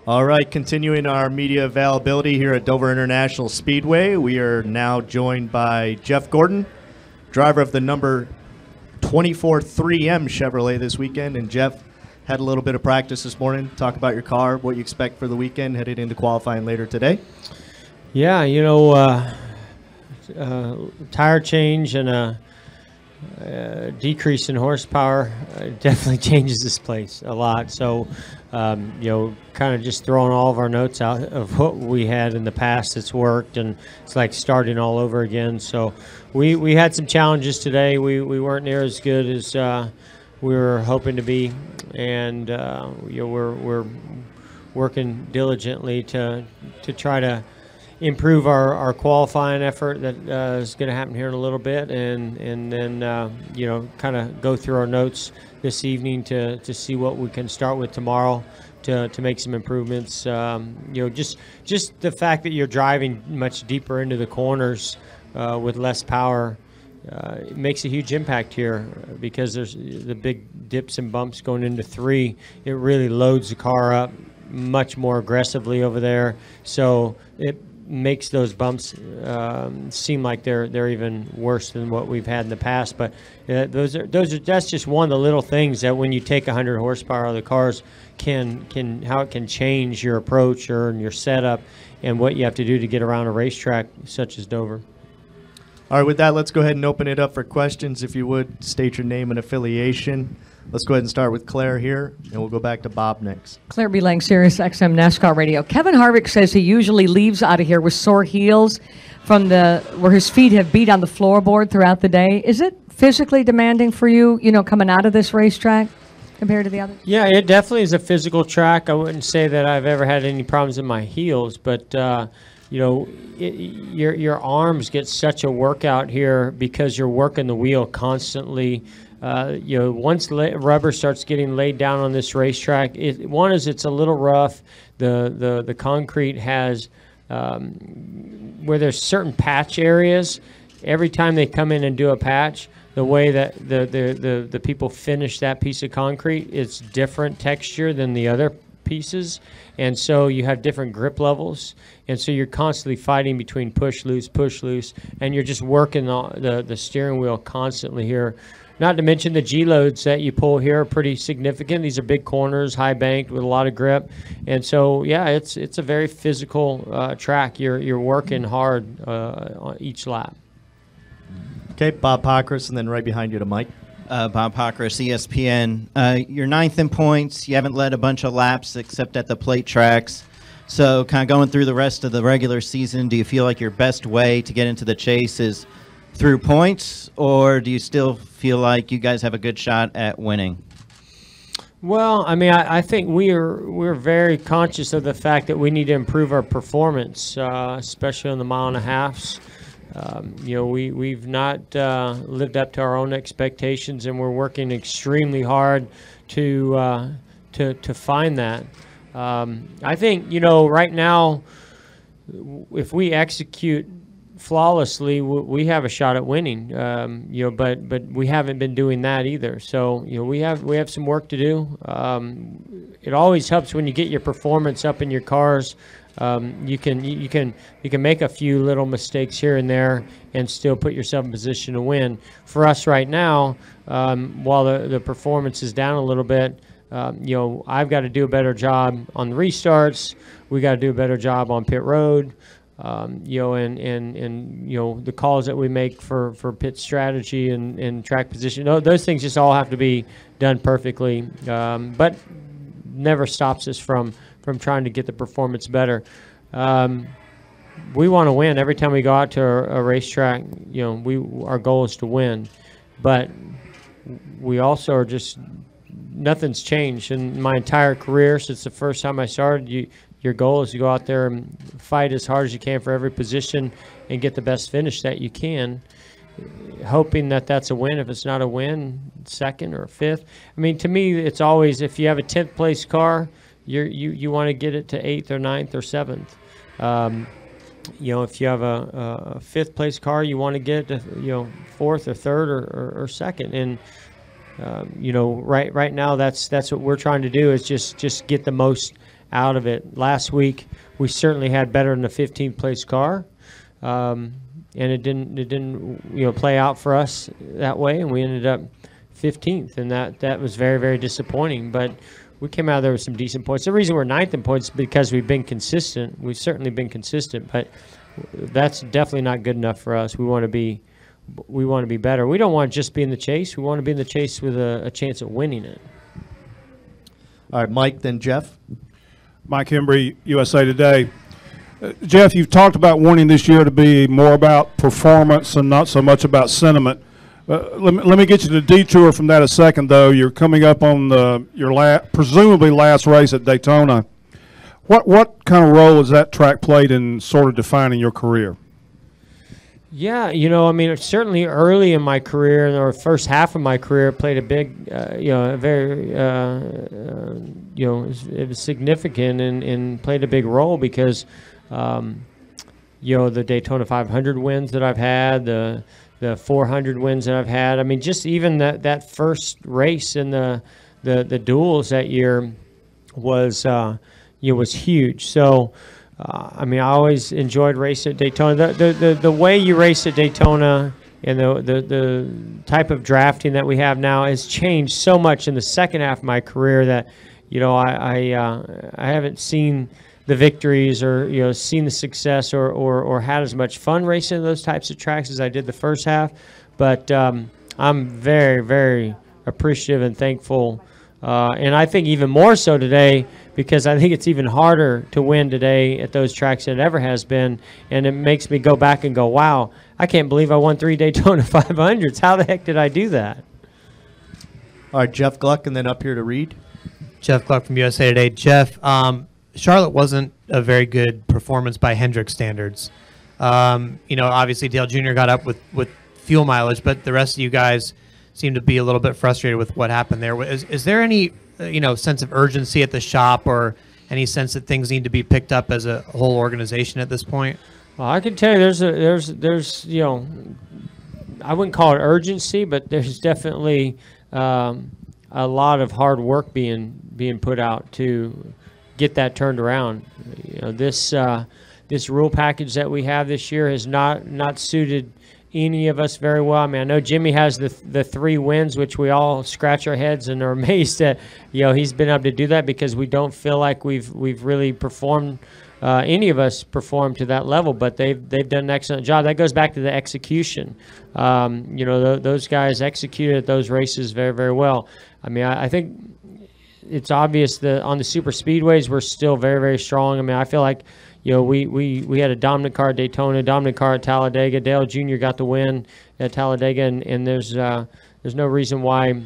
All right, continuing our media availability here at Dover International Speedway, we are now joined by Jeff Gordon, driver of the number 24 3M Chevrolet this weekend. And Jeff, had a little bit of practice this morning. Talk about your car, what you expect for the weekend, headed into qualifying later today. Yeah, tire change and a decrease in horsepower definitely changes this place a lot. So, kind of just throwing all of our notes out of what we had in the past that's worked, and it's like starting all over again. So we had some challenges today. We weren't near as good as we were hoping to be, and we're working diligently to try to improve our qualifying effort that is going to happen here in a little bit, and then kind of go through our notes this evening to see what we can start with tomorrow to make some improvements. Just the fact that you're driving much deeper into the corners with less power it makes a huge impact here, because there's the big dips and bumps going into 3. It really loads the car up much more aggressively over there, so it makes those bumps seem like they're even worse than what we've had in the past. But that's just one of the little things that when you take 100 horsepower out of the cars how it can change your approach or your setup and what you have to do to get around a racetrack such as Dover. All right, with that, let's go ahead and open it up for questions. If you would, state your name and affiliation. Let's go ahead and start with Claire here, and we'll go back to Bob next. Claire B. Lang, Sirius XM NASCAR Radio. Kevin Harvick says he usually leaves out of here with sore heels from where his feet have beat on the floorboard throughout the day. Is it physically demanding for you, coming out of this racetrack compared to the others? Yeah, it definitely is a physical track. I wouldn't say that I've ever had any problems in my heels, but your arms get such a workout here because you're working the wheel constantly. Once rubber starts getting laid down on this racetrack, it's a little rough. The concrete has where there's certain patch areas. Every time they come in and do a patch, the way that the people finish that piece of concrete, it's different texture than the other pieces, and so you have different grip levels, and so you're constantly fighting between push loose, and you're just working the steering wheel constantly here. Not to mention the G-loads that you pull here are pretty significant. These are big corners, high banked with a lot of grip. And so, yeah, it's a very physical track. You're working hard on each lap. Okay, Bob Pockris, and then right behind you to Mike. Bob Pockris, ESPN. You're 9th in points. You haven't led a bunch of laps except at the plate tracks. So kind of going through the rest of the regular season, do you feel like your best way to get into the chase is through points, or do you still feel like you guys have a good shot at winning? Well, I mean, I think we're very conscious of the fact that we need to improve our performance, especially on the mile and a halves. We've not lived up to our own expectations, and we're working extremely hard to find that. I think right now, if we execute flawlessly, we have a shot at winning. But we haven't been doing that either. So we have some work to do. It always helps when you get your performance up in your cars. You can make a few little mistakes here and there and still put yourself in position to win. For us right now, while the performance is down a little bit, I've got to do a better job on the restarts. We got to do a better job on pit road. And the calls that we make for pit strategy and track position, those things just all have to be done perfectly, but never stops us from trying to get the performance better. We want to win every time we go out to a racetrack. Our goal is to win, but we also are just, nothing's changed in my entire career since the first time I started. Your goal is to go out there and fight as hard as you can for every position and get the best finish that you can, hoping that that's a win. If it's not a win, 2nd or 5th. I mean, to me, it's always, if you have a 10th place car, you want to get it to 8th or 9th or 7th. If you have a 5th place car, you want to get it to 4th or 3rd or 2nd. And right now, that's what we're trying to do, is just get the most out of it. Last week, we certainly had better than a 15th place car, and it didn't play out for us that way, and we ended up 15th, and that was very, very disappointing. But we came out of there with some decent points. The reason we're 9th in points is because we've been consistent. We've certainly been consistent, but that's definitely not good enough for us. We want to be better. We don't want to just be in the chase. We want to be in the chase with a chance of winning it. All right, Mike, then Jeff. Mike Hembry, USA Today. Jeff, you've talked about wanting this year to be more about performance and not so much about sentiment. Let me get you to detour from that a second, though. You're coming up on your presumably last race at Daytona. What kind of role has that track played in sort of defining your career? Yeah, I mean, certainly early in my career, or first half of my career, played a big, very, it was significant and played a big role because, the Daytona 500 wins that I've had, the 400 wins that I've had. I mean, just even that first race in the duels that year was huge. So. I mean, I always enjoyed racing at Daytona. The way you race at Daytona and the type of drafting that we have now has changed so much in the second half of my career that, I haven't seen the victories or seen the success or had as much fun racing those types of tracks as I did the first half. But I'm very, very appreciative and thankful. And I think even more so today because I think it's even harder to win today at those tracks than it ever has been. And it makes me go back and go, wow, I can't believe I won 3 Daytona 500s. How the heck did I do that? All right, Jeff Gluck, and then up here to Reed. Jeff Gluck from USA Today. Jeff, Charlotte wasn't a very good performance by Hendrick standards. Obviously Dale Jr. got up with fuel mileage, but the rest of you guys seem to be a little bit frustrated with what happened there. Is there any sense of urgency at the shop or any sense that things need to be picked up as a whole organization at this point? Well, I can tell you there's I wouldn't call it urgency, but there's definitely a lot of hard work being put out to get that turned around. This rule package that we have this year has not suited any of us very well. I mean, I know Jimmy has the 3 wins, which we all scratch our heads and are amazed that he's been able to do that because we don't feel like we've really performed. Any of us performed to that level, but they've done an excellent job. That goes back to the execution. Those guys executed at those races very, very well. I mean, I think it's obvious that on the super speedways we're still very, very strong. I mean, I feel like we had a dominant car at Daytona, dominant car at Talladega. Dale Jr. got the win at Talladega, and there's no reason why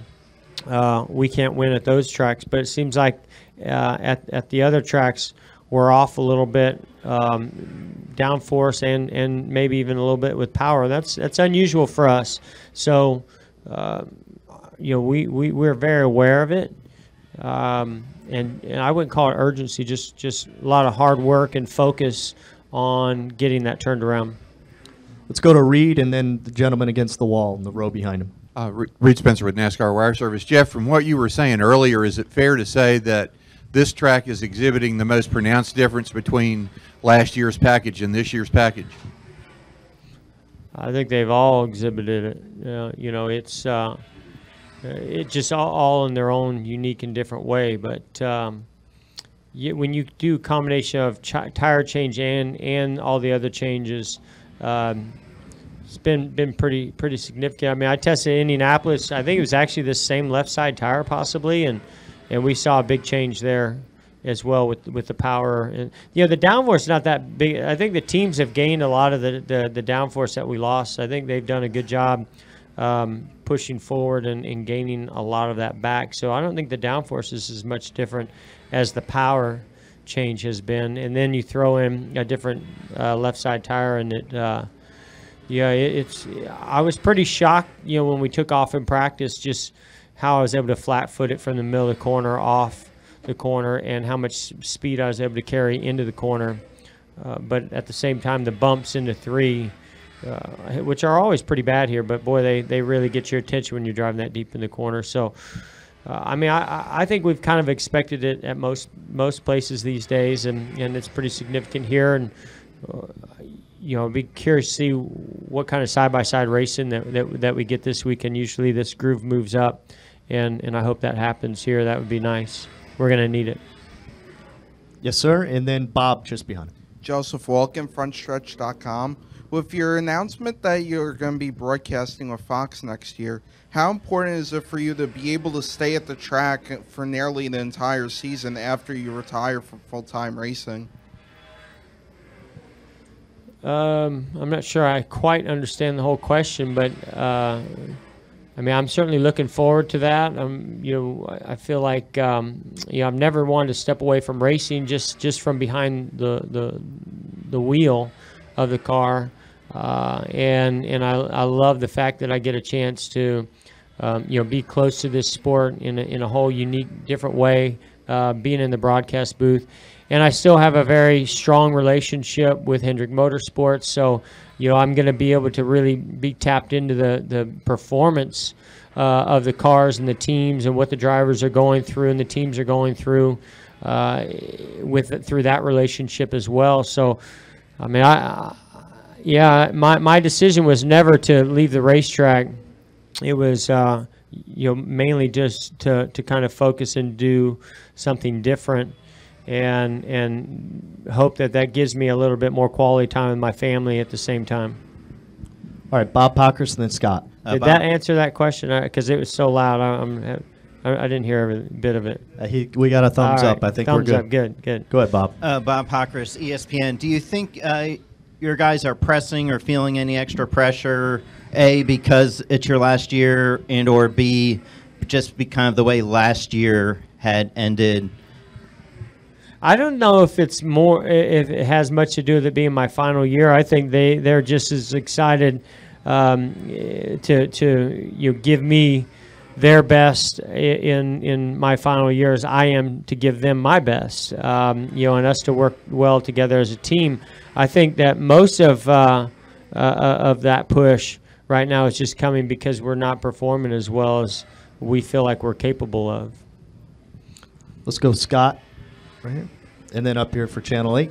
we can't win at those tracks. But it seems like at the other tracks we're off a little bit, downforce and maybe even a little bit with power. That's unusual for us. So we're very aware of it. And I wouldn't call it urgency, just a lot of hard work and focus on getting that turned around. Let's go to Reed and then the gentleman against the wall in the row behind him. Reed Spencer with NASCAR Wire Service. Jeff, from what you were saying earlier, is it fair to say that this track is exhibiting the most pronounced difference between last year's package and this year's package? I think they've all exhibited it. It's just all in their own unique and different way. But when you do a combination of tire change and all the other changes, it's been pretty significant. I mean, I tested Indianapolis. I think it was actually the same left side tire possibly, and we saw a big change there as well with the power. And the downforce is not that big. I think the teams have gained a lot of the downforce that we lost. I think they've done a good job pushing forward and gaining a lot of that back. So I don't think the downforce is as much different as the power change has been. And then you throw in a different left side tire, and I was pretty shocked, when we took off in practice, just how I was able to flat foot it from the middle of the corner off the corner and how much speed I was able to carry into the corner. But at the same time, the bumps into 3, which are always pretty bad here, but boy, they really get your attention when you're driving that deep in the corner. So I mean, I think we've kind of expected it at most places these days, and it's pretty significant here. And you know, I'd be curious to see what kind of side-by-side racing that we get this weekend. Usually this groove moves up, and I hope that happens here. That would be nice. We're going to need it. Yes, sir. And then Bob just behind him. Joseph Walken, Frontstretch.com. With your announcement that you're going to be broadcasting with Fox next year, how important is it for you to be able to stay at the track for nearly the entire season after you retire from full-time racing? I'm not sure I quite understand the whole question, but I mean, I'm certainly looking forward to that. You know, I feel like you know, I've never wanted to step away from racing, just from behind the wheel of the car, and I love the fact that I get a chance to you know, be close to this sport in a whole unique, different way, being in the broadcast booth. And I still have a very strong relationship with Hendrick Motorsports, so you know, I'm going to be able to really be tapped into the performance of the cars and the teams and what the drivers are going through and the teams are going through through that relationship as well. So, I mean, yeah, my decision was never to leave the racetrack. It was you know, mainly just to kind of focus and do something different. And hope that gives me a little bit more quality time with my family at the same time. All right, Bob Pockers and then Scott. Did that answer that question? Because it was so loud, I didn't hear every bit of it. We got a thumbs up. I think we're good. Thumbs up, good. Go ahead, Bob. Bob Pockers, ESPN. Do you think your guys are pressing or feeling any extra pressure, A, because it's your last year, and or B, just kind of the way last year had ended? I don't know if it has much to do with it being my final year. I think they're just as excited to you know, give me their best in my final year as I am to give them my best. You know, and us to work well together as a team. I think that most of that push right now is just coming because we're not performing as well as we feel like we're capable of. Let's go, Scott. Right here. And then up here for Channel 8.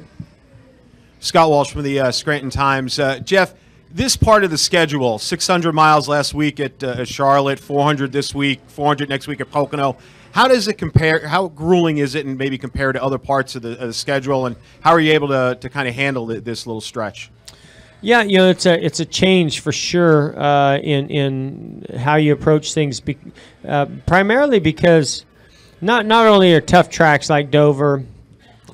Scott Walsh from the Scranton Times. Jeff, this part of the schedule, 600 miles last week at Charlotte, 400 this week, 400 next week at Pocono. How does it compare? How grueling is it, and maybe compared to other parts of the schedule? And how are you able to kind of handle this little stretch? Yeah, you know, it's a change for sure in how you approach things. Primarily because not only are tough tracks like Dover,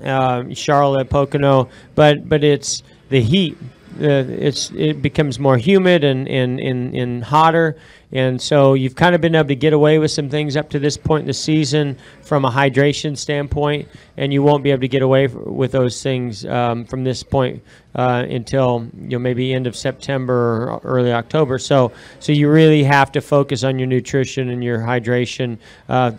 Charlotte, Pocono, but it's the heat. It becomes more humid and hotter, and so you've kind of been able to get away with some things up to this point in the season from a hydration standpoint, and you won't be able to get away with those things from this point until, you know, maybe end of September or early October. So you really have to focus on your nutrition and your hydration,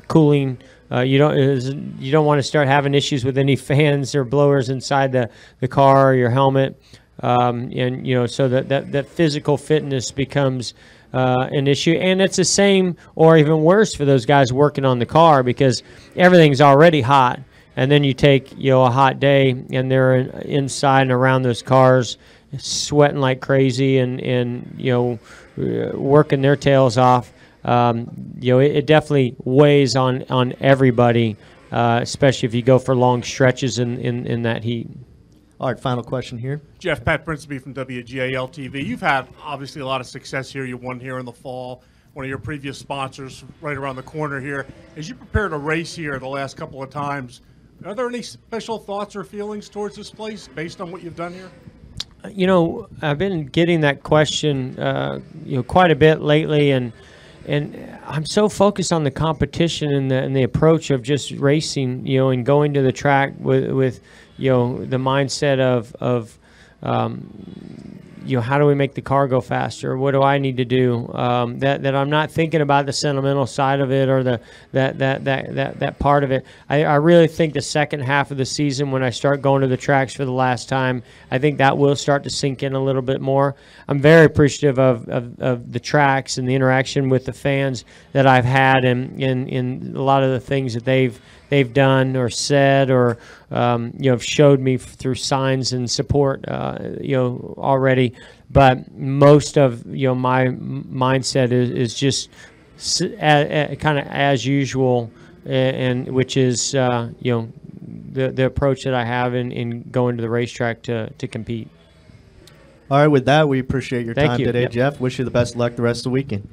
cooling. You don't want to start having issues with any fans or blowers inside the car or your helmet. And you know, so that physical fitness becomes an issue, and it's the same or even worse for those guys working on the car because everything's already hot, and then you take, you know, a hot day and they're inside and around those cars sweating like crazy and you know, working their tails off. You know, it definitely weighs on everybody, especially if you go for long stretches in that heat. All right, final question here. Jeff, Pat Principe from WGAL TV. You've had obviously a lot of success here. You won here in the fall. One of your previous sponsors right around the corner here. As you prepare to race here the last couple of times, are there any special thoughts or feelings towards this place based on what you've done here? You know, I've been getting that question, you know, quite a bit lately, and I'm so focused on the competition and the approach of just racing, you know, and going to the track with you know, the mindset of how do we make the car go faster? What do I need to do? That I'm not thinking about the sentimental side of it or that part of it. I really think the second half of the season, when I start going to the tracks for the last time, I think that will start to sink in a little bit more. I'm very appreciative of the tracks and the interaction with the fans that I've had, and in a lot of the things that they've done or said or have showed me through signs and support already. But most of my mindset is just kind of as usual, and which is the approach that I have in going to the racetrack to compete. All right, with that, we appreciate your Thank time you. today, Yep. Jeff. Wish you the best of luck the rest of the weekend.